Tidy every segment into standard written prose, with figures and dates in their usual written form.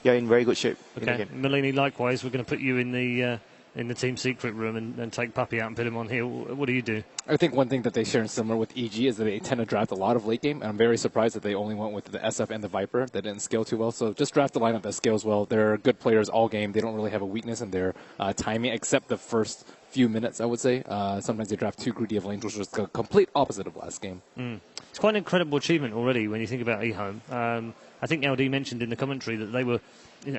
yeah, in very good shape. Okay, Melini, likewise, we're going to put you in the team secret room and take Puppy out and put him on here. What do you do? I think one thing that they share in similar with EG is that they tend to draft a lot of late game, and I'm very surprised that they only went with the SF and the Viper that didn't scale too well. So just draft a lineup that scales well. They're good players all game. They don't really have a weakness in their timing, except the first few minutes, I would say. Sometimes they draft too greedy of lanes, which was the complete opposite of last game. It's quite an incredible achievement already when you think about eHome. I think LD mentioned in the commentary that they were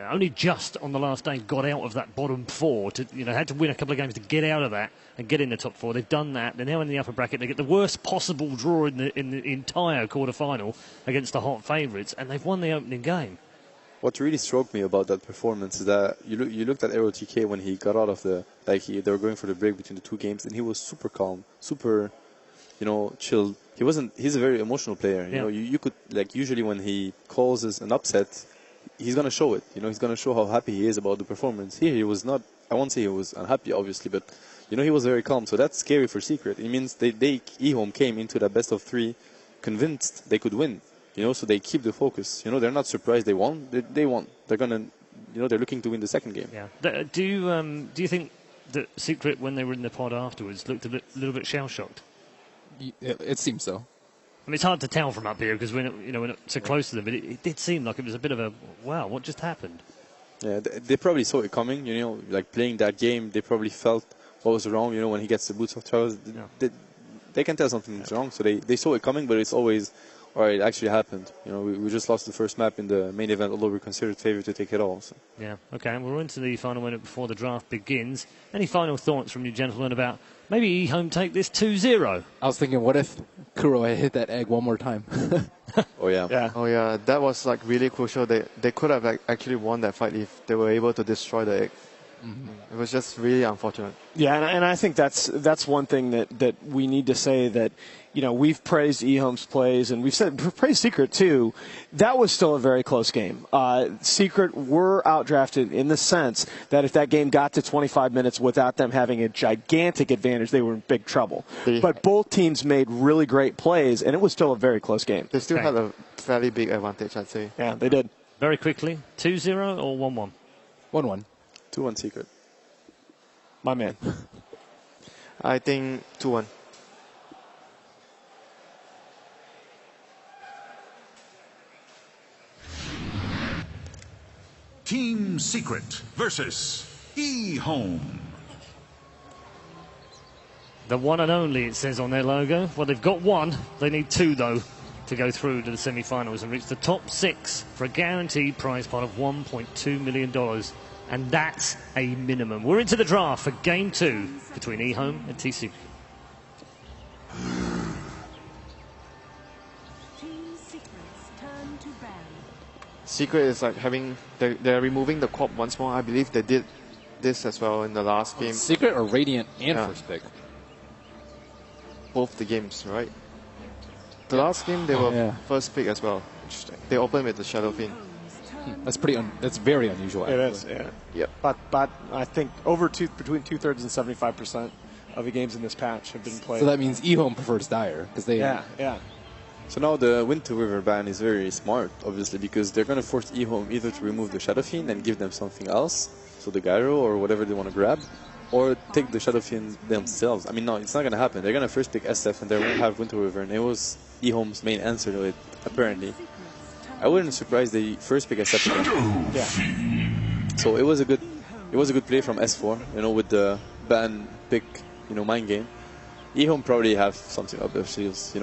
only just on the last day got out of that bottom four. Had to win a couple of games to get out of that and get in the top four. They've done that. They're now in the upper bracket. They get the worst possible draw in the entire quarter-final against the hot favourites, and they've won the opening game. What really struck me about that performance is that you looked at AeroTK when he got out of they were going for the break between the two games, and he was super calm, super, chilled. He's a very emotional player. You could, usually when he causes an upset, he's going to show it. He's going to show how happy he is about the performance. Here he was not, I won't say he was unhappy, obviously, but, he was very calm. So that's scary for Secret. It means eHome came into that best of three convinced they could win. So they keep the focus. They're not surprised they won. They won. They're going to, they're looking to win the second game. Yeah. Do you think that Secret, when they were in the pod afterwards, looked a little bit shell-shocked? It seems so. I mean, it's hard to tell from up here because we're not so close to them, but it did seem like it was a bit of a, wow, what just happened? Yeah, they probably saw it coming, playing that game, they probably felt what was wrong, when he gets the boots of Charles. They can tell something's wrong, so they saw it coming, but it's always, all right, it actually happened. We just lost the first map in the main event, although we're considered favored to take it all. So. Yeah, okay, and we're into the final minute before the draft begins. Any final thoughts from you gentlemen about maybe eHome take this 2-0? I was thinking, what if Kuro had hit that egg one more time? Oh, yeah. Yeah. Oh, yeah. That was really crucial. They could have actually won that fight if they were able to destroy the egg. It was just really unfortunate. Yeah, and I think that's one thing that we need to say that, we've praised eHome's plays, and we've praised Secret too. That was still a very close game. Secret were outdrafted in the sense that if that game got to 25 minutes without them having a gigantic advantage, they were in big trouble. But both teams made really great plays, and it was still a very close game. They still had a fairly big advantage, I'd say. Yeah, they did. Very quickly, 2-0 or 1-1? 1-1. 2-1 Secret. My man. I think 2-1. Team Secret versus eHome. The one and only, it says on their logo. Well, they've got one. They need two, though, to go through to the semi-finals and reach the top six for a guaranteed prize pot of $1.2 million. And that's a minimum. We're into the draft for Game 2 between eHome and TC. Secret is they're removing the corp once more. I believe they did this as well in the last game. Secret or Radiant and first pick? Both the games, right? The last game they were first pick as well. Interesting. They opened with the Shadow Fiend. That's that's very unusual. It is, yeah. Yep. But I think between 2/3 and 75% of the games in this patch have been played. So that means eHome prefers Dire because they. Yeah. So now the Winter River ban is very smart, obviously, because they're going to force eHome either to remove the Shadow Fiend and give them something else, so the Gyro or whatever they want to grab, or take the Shadow Fiend themselves. I mean, no, it's not going to happen. They're going to first pick SF and they won't have Winter River, and it was eHome's main answer to it, apparently. I wouldn't be surprised they first pick SF again. Yeah. So it was a good play from S4, with the ban pick, mind game. eHome probably have something up their sleeves,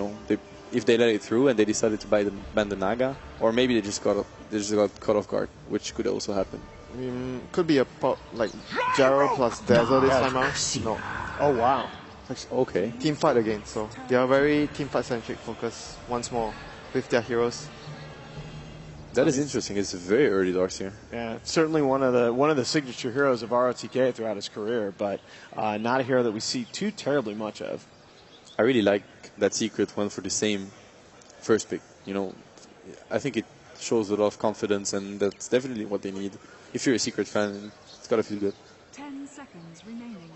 if they let it through and they decided to ban the Naga, or maybe they just got caught off guard, which could also happen. Could be a Gyro plus Dazzle this time out. No. Oh, wow. Okay. Team fight again, so they are very team fight centric focus once more with their heroes. That is interesting. It's very early doors here. Yeah, certainly one of the signature heroes of ROTK throughout his career, but not a hero that we see too terribly much of. I really like that Secret went for the same first pick. I think it shows a lot of confidence, and that's definitely what they need. If you're a Secret fan, it's got to feel good. 10 seconds remaining.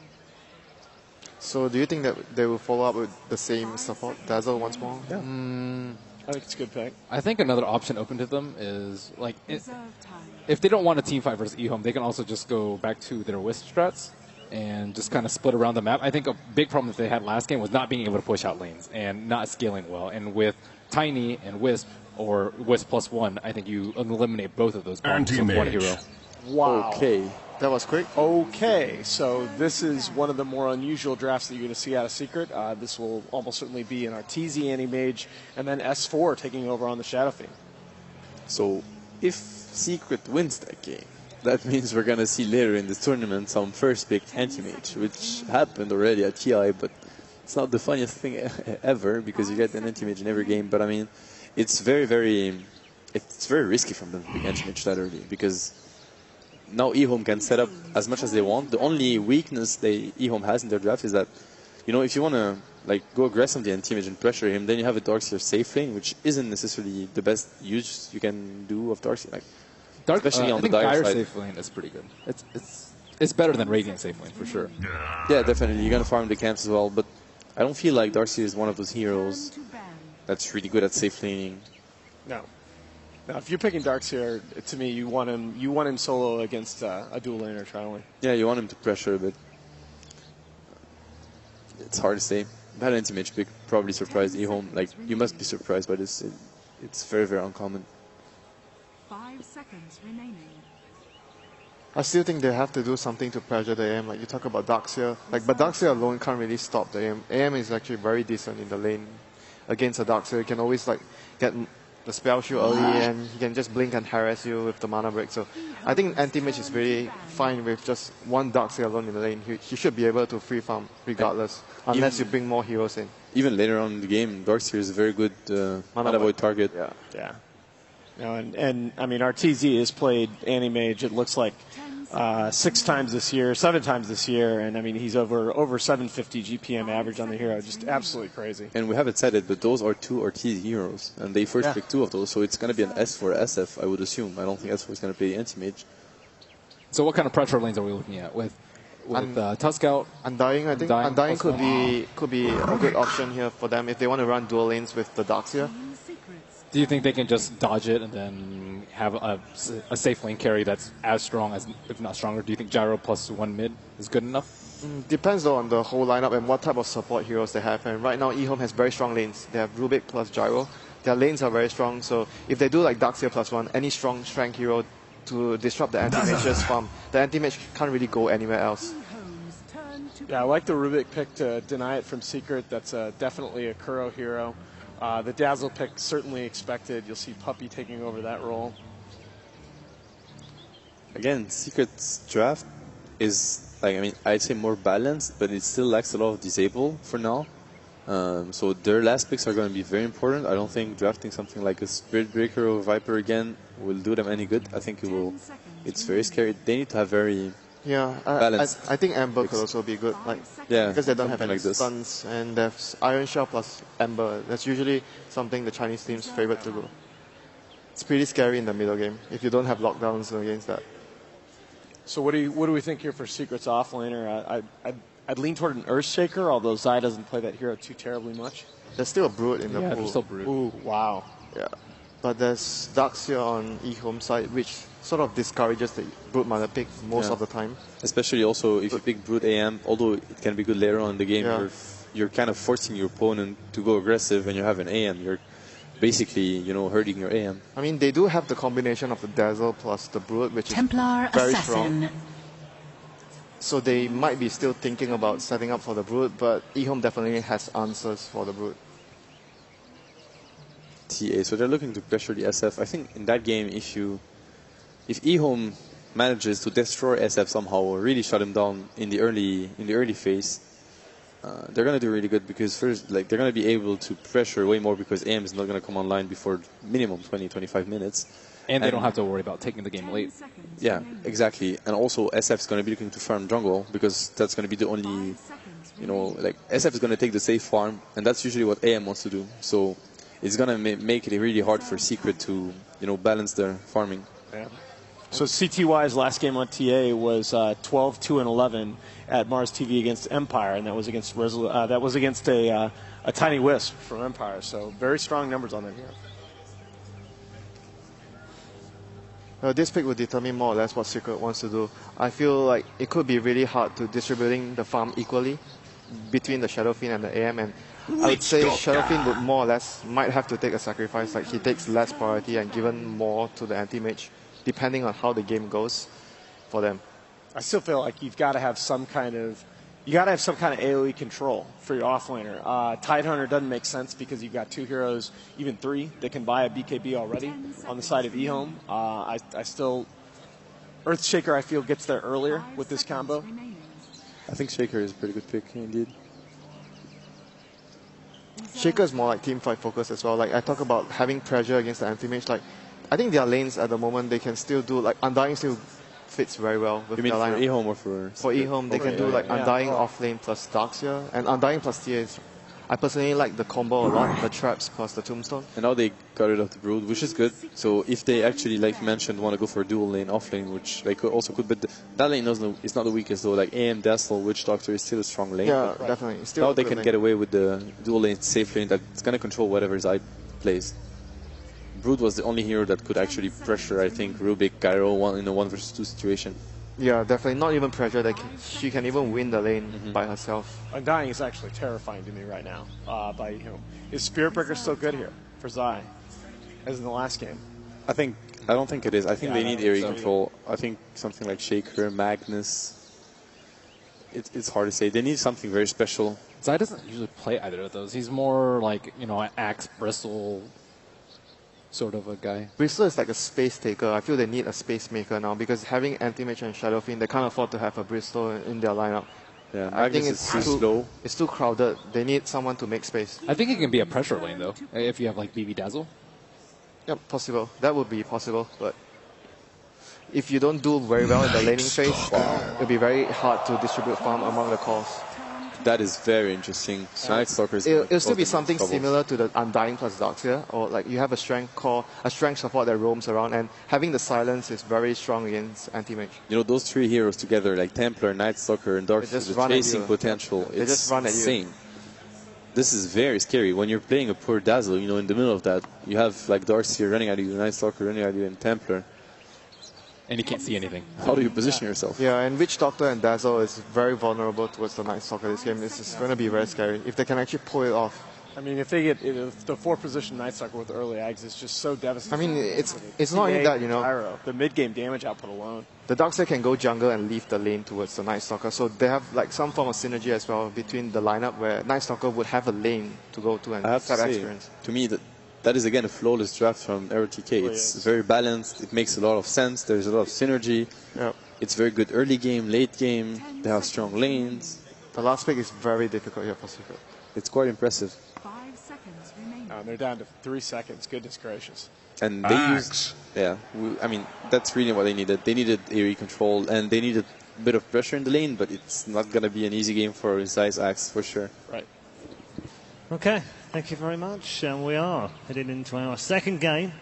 So do you think that they will follow up with the same support, Dazzle once more? Yeah. I think it's a good pick. I think another option open to them is like Reserve time. if they don't want a team fight versus eHome, they can also just go back to their Wisp strats and just kind of split around the map. I think a big problem that they had last game was not being able to push out lanes and not scaling well. And with Tiny and Wisp, or Wisp +1, I think you eliminate both of those problems with one hero. Wow. Okay. That was quick. Okay, so this is one of the more unusual drafts that you're going to see out of Secret. This will almost certainly be an Arteezy Anti-Mage, and then S4 taking over on the Shadow Fiend. So if Secret wins that game, that means we're going to see later in the tournament some first pick anti-mage, which happened already at TI, but it's not the funniest thing ever because you get an anti-mage in every game. But I mean, it's very risky from them to pick anti-mage that early because now eHome can set up as much as they want. The only weakness eHome has in their draft is that, you know, if you want to like go aggressively anti-mage and pressure him, then you have a Darkseer safe lane, which isn't necessarily the best use you can do of Darkseer. Like, especially on the dire side. safe lane is pretty good. It's better than Radiant safe lane for sure. Yeah, definitely. You're gonna farm the camps as well, but I don't feel like Darkseer is one of those heroes that's really good at safe laning. No. Now, if you're picking Darkseer, to me, you want him solo against a dual laner, Charlie. Yeah, you want him to pressure a bit. It's hard to say. That anti-mage pick probably surprised eHome. Like, you must be surprised by this. It's very, very uncommon. 5 seconds remaining. I still think they have to do something to pressure the AM. Like you talk about Darkseer, but Darkseer alone can't really stop the AM. AM is actually very decent in the lane against a Darkseer. You can always like get the spell shield early, and he can just blink and harass you with the mana break. So I think anti-mage is really fine with just one Darkseer alone in the lane. He should be able to free farm regardless, unless you bring more heroes in. Even later on in the game, Darkseer is a very good mana void target. Yeah. No, and I mean, Arteezy has played Anti-Mage, it looks like 6 times this year, 7 times this year, and I mean, he's over 750 GPM average on the hero. Just absolutely crazy. And we haven't said it, but those are 2 Arteezy heroes, and they first picked 2 of those, so it's going to be an S for SF, I would assume. I don't think S4 is going to play anti-mage. So what kind of pressure lanes are we looking at with Tusk out? Undying, I think. Undying could be a good option here for them if they want to run dual lanes with the Darkseer. Do you think they can just dodge it and then have a safe lane carry that's as strong as, if not stronger? Do you think Gyro +1 mid is good enough? Depends though on the whole lineup and what type of support heroes they have. And right now, eHome has very strong lanes. They have Rubik plus Gyro. Their lanes are very strong. So if they do like Darkseer +1, any strong strength hero to disrupt the anti-mage's farm, the anti-mage can't really go anywhere else. Yeah, I like the Rubik pick to deny it from Secret. That's definitely a Kuro hero. The Dazzle pick certainly expected. You'll see Puppey taking over that role. Again, Secret's draft is, like, I mean, I'd say more balanced, but it still lacks a lot of disable for now. So their last picks are going to be very important. I don't think drafting something like a Spirit Breaker or Viper again will do them any good. I think it will. It's very scary. They need to have very balanced. I think Amber could also be good. Because they don't have any stuns, and there's Iron Shell plus Ember. That's usually something the Chinese teams favorite to go. It's pretty scary in the middle game if you don't have lockdowns against that. So what do we think here for Secret's offlaner? I'd lean toward an Earthshaker, although Zai doesn't play that hero too terribly much. There's still a Brood in the pool. There's still Brood. Ooh, wow. Yeah. But there's Darkseer on eHome side, which sort of discourages the Brood mana pick most of the time. Especially also if you pick Brood AM, although it can be good later on in the game, you're kind of forcing your opponent to go aggressive when you have an AM. You're basically, hurting your AM. I mean, they do have the combination of the Dazzle plus the Brood, which Templar is very Assassin. strong. So they might be still thinking about setting up for the Brood, but eHome definitely has answers for the Brood. TA, so they're looking to pressure the SF. I think in that game, if eHome manages to destroy SF somehow or really shut him down in the early phase, they're gonna do really good because first, they're gonna be able to pressure way more because AM is not gonna come online before minimum 20-25 minutes. And they don't have to worry about taking the game late. Yeah, exactly. And also SF is gonna be looking to farm jungle because that's gonna be the only, SF is gonna take the safe farm, and that's usually what AM wants to do. So it's gonna make it really hard for Secret to, balance their farming. Yeah. So CTY's last game on TA was 12-2-11 at Mars TV against Empire, and that was against a Tiny Wisp from Empire. So very strong numbers on them here. This pick will determine more or less what Secret wants to do. I feel like it could be really hard to distributing the farm equally between the Shadow Fiend and the AM, and I would say Shadow Fiend would more or less might have to take a sacrifice, like he takes less priority and given more to the anti-mage, depending on how the game goes for them. I still feel like you've got to have some kind of AoE control for your offlaner. Tidehunter doesn't make sense because you've got 2 heroes, even 3, that can buy a BKB already on the side of eHome. I still Earthshaker I feel gets there earlier with this combo. I think Shaker is a pretty good pick indeed. Shaker is more like team fight focus as well. Like I talk about having pressure against the anti-mage. Like I think their lanes at the moment they can still do like Undying still fits very well with You mean their for lineup. eHome or for... For eHome, they can do like Undying off lane plus Darkseer, and Undying plus TA is, I personally like the combo a lot, the traps plus the tombstone. And now they got rid of the Brood, which is good. So if they actually, like you mentioned, want to go for a dual lane, off lane, which they also could, but that lane is not the weakest though. Like AM, Dazzle, Witch Doctor is still a strong lane. Yeah, definitely. Still now a they good can lane. get away with the dual lane, safe lane that's going to control whatever Zai plays. Brood was the only hero that could actually pressure, I think, Rubik, Gyro in a 1 versus 2 situation. Yeah, definitely. Not even pressure. Like she can even win the lane by herself. Undying is actually terrifying to me right now. By is Spirit Breaker still good here for Zai, as in the last game? I don't think it is. I think they need area control. I think something like Shaker, Magnus. It's hard to say. They need something very special. Zai doesn't usually play either of those. He's more like, an axe bristle sort of a guy. Bristol is like a space taker. I feel they need a space maker now because having Anti-Mage and Shadow Fiend, they can't afford to have a Bristol in their lineup. Yeah, I think Magnus is too slow. It's too crowded. They need someone to make space. I think it can be a pressure lane, though, if you have, like, BB Dazzle. Yep, possible. That would be possible, but if you don't do very well in the laning phase, it'll be very hard to distribute farm among the calls. That is very interesting. Night Stalkers. It'll still be something similar to the Undying plus Darkseer, or like you have a strength core, a strength support that roams around, and having the silence is very strong against anti-mage. You know, those 3 heroes together, like Templar, Night Stalker, and Darkseer, the chasing potential, They it's just run at you. insane. This is very scary. When you're playing a poor Dazzle, in the middle of that, you have like Darkseer running at you, Night Stalker running at you, and Templar. And you can't see anything. How do you position yourself? Yeah, and Witch Doctor and Dazzle is very vulnerable towards the Night Stalker this game. This is going to be very scary if they can actually pull it off. I mean, if they get the 4-position Night Stalker with early eggs, it's just so devastating. I mean, it's not even that, Gyro, the mid-game damage output alone. The Darkseer can go jungle and leave the lane towards the Night Stalker, so they have like some form of synergy as well between the lineup where Night Stalker would have a lane to go to and I have to have say, experience. to me, that is again a flawless draft from RTK. It's very balanced. It makes a lot of sense. There's a lot of synergy. Yep. It's very good early game, late game. They have strong lanes. The last pick is very difficult here for Secret. It's quite impressive. 5 seconds remaining. They're down to 3 seconds. Goodness gracious. And they used, I mean, that's really what they needed. They needed area control, and they needed a bit of pressure in the lane, but it's not going to be an easy game for Zai's Axe, for sure. Right. Okay, thank you very much. And we are heading into our second game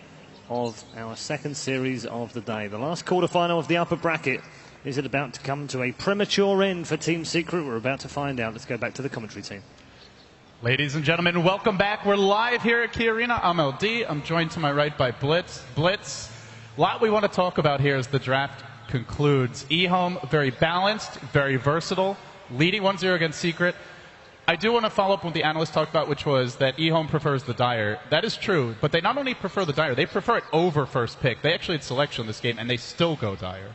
of our second series of the day. The last quarterfinal of the upper bracket. Is it about to come to a premature end for Team Secret? We're about to find out. Let's go back to the commentary team. Ladies and gentlemen, welcome back. We're live here at Key Arena. I'm LD. I'm joined to my right by Blitz. Blitz, a lot we want to talk about here as the draft concludes. eHome, very balanced, very versatile, leading 1-0 against Secret. I do want to follow up on what the analyst talked about, which was that eHome prefers the Dire. That is true, but they not only prefer the Dire, they prefer it over first pick. They actually had selection in this game, and they still go Dire.